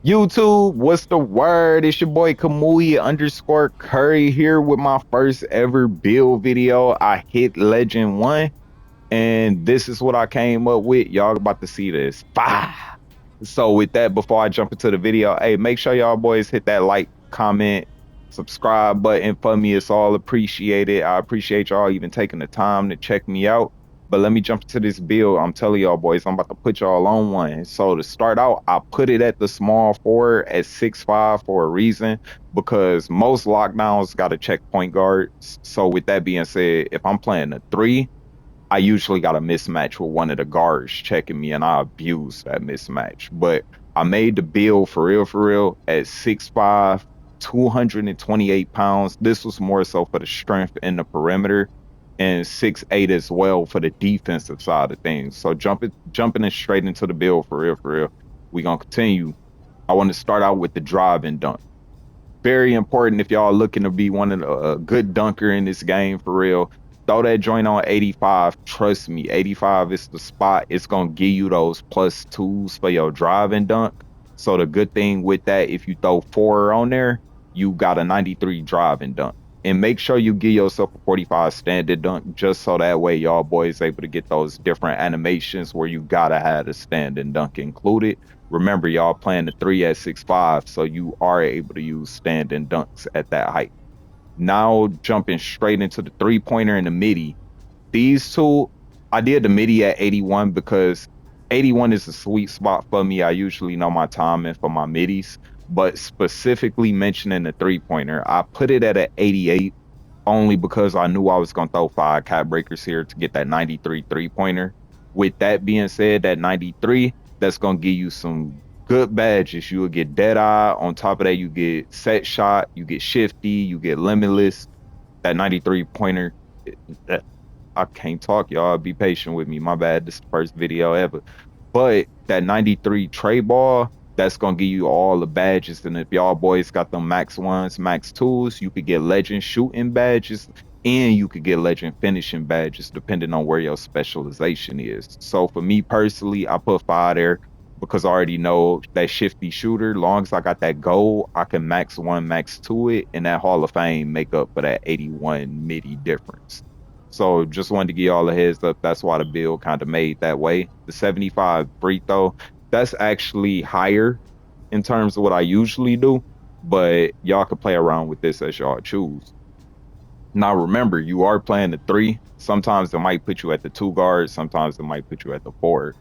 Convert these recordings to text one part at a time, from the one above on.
YouTube, what's the word? It's your boy Kamui underscore Curry here with my first ever build video. I hit Legend 1, and this is what I came up with. Y'all about to see this. Bah! So with that, before I jump into the video, hey, make sure y'all boys hit that like, comment, subscribe button for me. It's all appreciated. I appreciate y'all even taking the time to check me out. But let me jump into this build. I'm telling y'all boys, I'm about to put y'all on one. So to start out, I put it at the small forward at 6'5" for a reason, because most lockdowns got a check point guard. So with that being said, if I'm playing a three, I usually got a mismatch with one of the guards checking me, and I abuse that mismatch. But I made the build for real, at 6'5", 228 pounds. This was more so for the strength in the perimeter, and 6'8" as well for the defensive side of things. So jumping in straight into the build for real. We gonna continue. I want to start out with the drive and dunk. Very important if y'all looking to be one of the good dunker in this game for real. Throw that joint on 85. Trust me, 85 is the spot. It's gonna give you those plus twos for your drive and dunk. So the good thing with that, if you throw four on there, you got a 93 drive and dunk. And make sure you give yourself a 45 standard dunk, just so that way y'all boys able to get those different animations where you gotta have the stand and dunk included. Remember, y'all playing the three at 6'5", so you are able to use stand and dunks at that height. Now jumping straight into the three-pointer and the midi. These two, I did the midi at 81 because 81 is a sweet spot for me. I usually know my timing for my midis, but specifically mentioning the three-pointer, I put it at an 88 only because I knew I was going to throw five cat breakers here to get that 93 three-pointer. With that being said, that 93, that's going to give you some good badges. You will get dead eye. On top of that, you get set shot, you get shifty, you get limitless. That 93 pointer, that, I can't talk, y'all. Be patient with me. My bad. This is the first video ever. But that 93 tray ball, that's gonna give you all the badges. And if y'all boys got them max ones, max twos, you could get legend shooting badges, and you could get legend finishing badges depending on where your specialization is. So for me personally, I put five there because I already know that shifty shooter. Long as I got that goal, I can max one, max two it, and that Hall of Fame make up for that 81 midi difference. So just wanted to give y'all a heads up. That's why the build kind of made that way. The 75 free throw, that's actually higher in terms of what I usually do, but y'all can play around with this as y'all choose. Now remember, you are playing the three. Sometimes it might put you at the two guard, sometimes it might put you at the four.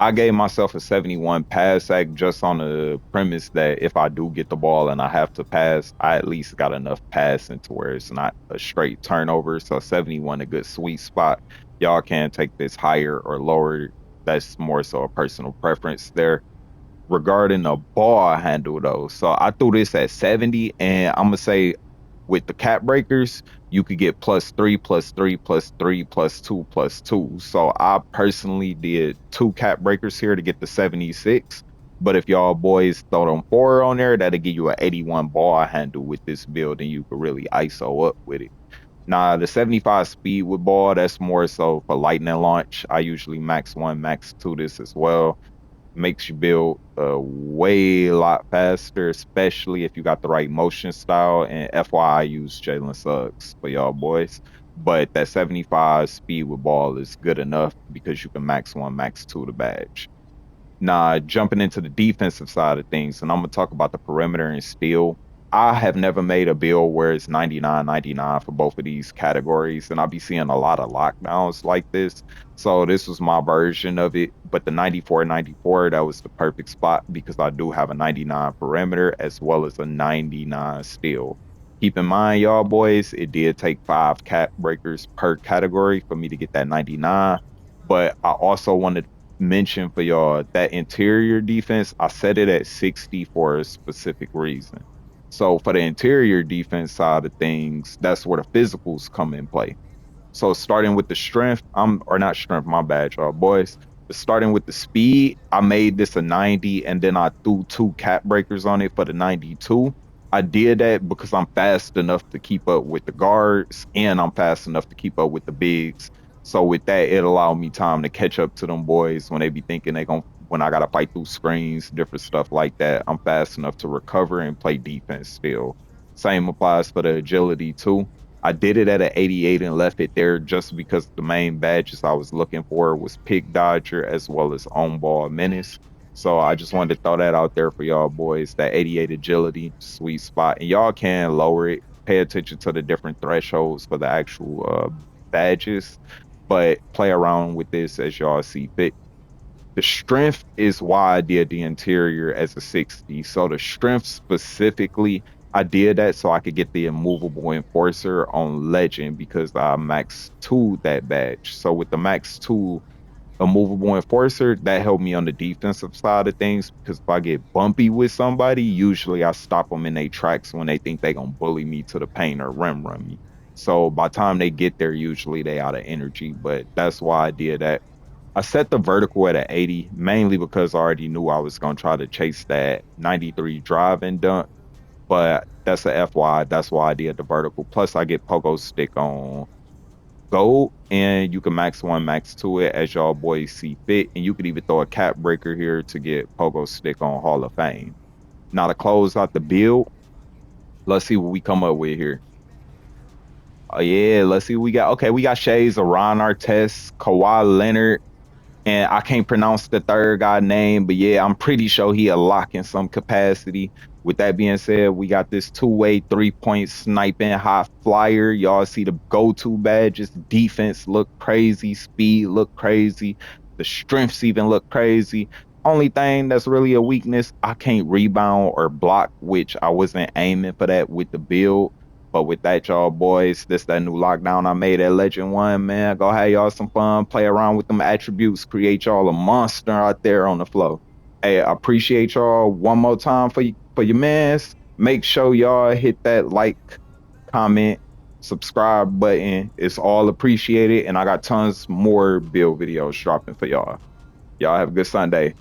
I gave myself a 71 pass act just on the premise that if I do get the ball and I have to pass, I at least got enough passing to where it's not a straight turnover. So 71, a good sweet spot. Y'all can take this higher or lower. That's more so a personal preference there. Regarding the ball handle though, so I threw this at 70, and I'm gonna say with the cap breakers, you could get plus three, plus three, plus three, plus two, plus two. So I personally did two cap breakers here to get the 76. But if y'all boys throw them four on there, that'll give you an 81 ball handle with this build, and you could really ISO up with it. Nah, the 75 speed with ball, that's more so for lightning launch. I usually max one, max two this as well. Makes you build way a lot faster, especially if you got the right motion style. And FYI, I use Jalen Suggs for y'all boys. But that 75 speed with ball is good enough because you can max one, max two the badge. Now, jumping into the defensive side of things, and I'm going to talk about the perimeter and steal. I have never made a build where it's 99.99 for both of these categories, and I'll be seeing a lot of lockdowns like this. So this was my version of it. But the 94.94, that was the perfect spot because I do have a 99 perimeter as well as a 99 steal. Keep in mind, y'all boys, it did take five cat breakers per category for me to get that 99. But I also wanted to mention for y'all that interior defense, I set it at 60 for a specific reason. So for the interior defense side of things, that's where the physicals come in play. So starting with the strength, or not strength, my bad, y'all boys. But starting with the speed, I made this a 90, and then I threw two cap breakers on it for the 92. I did that because I'm fast enough to keep up with the guards, and I'm fast enough to keep up with the bigs. So with that, it allowed me time to catch up to them boys when they be thinking they gonna when I gotta fight through screens, different stuff like that, I'm fast enough to recover and play defense still. Same applies for the agility too. I did it at an 88 and left it there just because the main badges I was looking for was pick dodger as well as on ball menace. So I just wanted to throw that out there for y'all boys. That 88 agility, sweet spot. And y'all can lower it. Pay attention to the different thresholds for the actual badges, but play around with this as y'all see fit. The strength is why I did the interior as a 60. So the strength specifically, I did that so I could get the immovable enforcer on legend because I max 2 that badge. So with the max 2 immovable enforcer, that helped me on the defensive side of things because if I get bumpy with somebody, usually I stop them in their tracks when they think they gonna bully me to the paint or rim run me. So by the time they get there, usually they out of energy. But that's why I did that. I set the vertical at an 80, mainly because I already knew I was gonna try to chase that 93 drive and dunk. But that's a FYI. That's why I did the vertical. Plus, I get pogo stick on gold, and you can max one, max two it as y'all boys see fit. And you could even throw a cap breaker here to get pogo stick on Hall of Fame. Now to close out the build, let's see what we come up with here. Oh yeah, let's see what we got. Okay, we got shades of Ron Artest, Kawhi Leonard, and I can't pronounce the third guy name, but yeah, I'm pretty sure he a lock in some capacity. With that being said, we got this two-way three-point sniping high flyer. Y'all see the go-to badges. Defense look crazy. Speed look crazy. The strengths even look crazy. Only thing that's really a weakness, I can't rebound or block, which I wasn't aiming for that with the build. But with that, y'all boys, this that new lockdown I made at Legend One, man. Go have y'all some fun, play around with them attributes, create y'all a monster out there on the floor. Hey, I appreciate y'all one more time for your mans. Make sure y'all hit that like, comment, subscribe button. It's all appreciated, and I got tons more build videos dropping for y'all. Y'all have a good Sunday.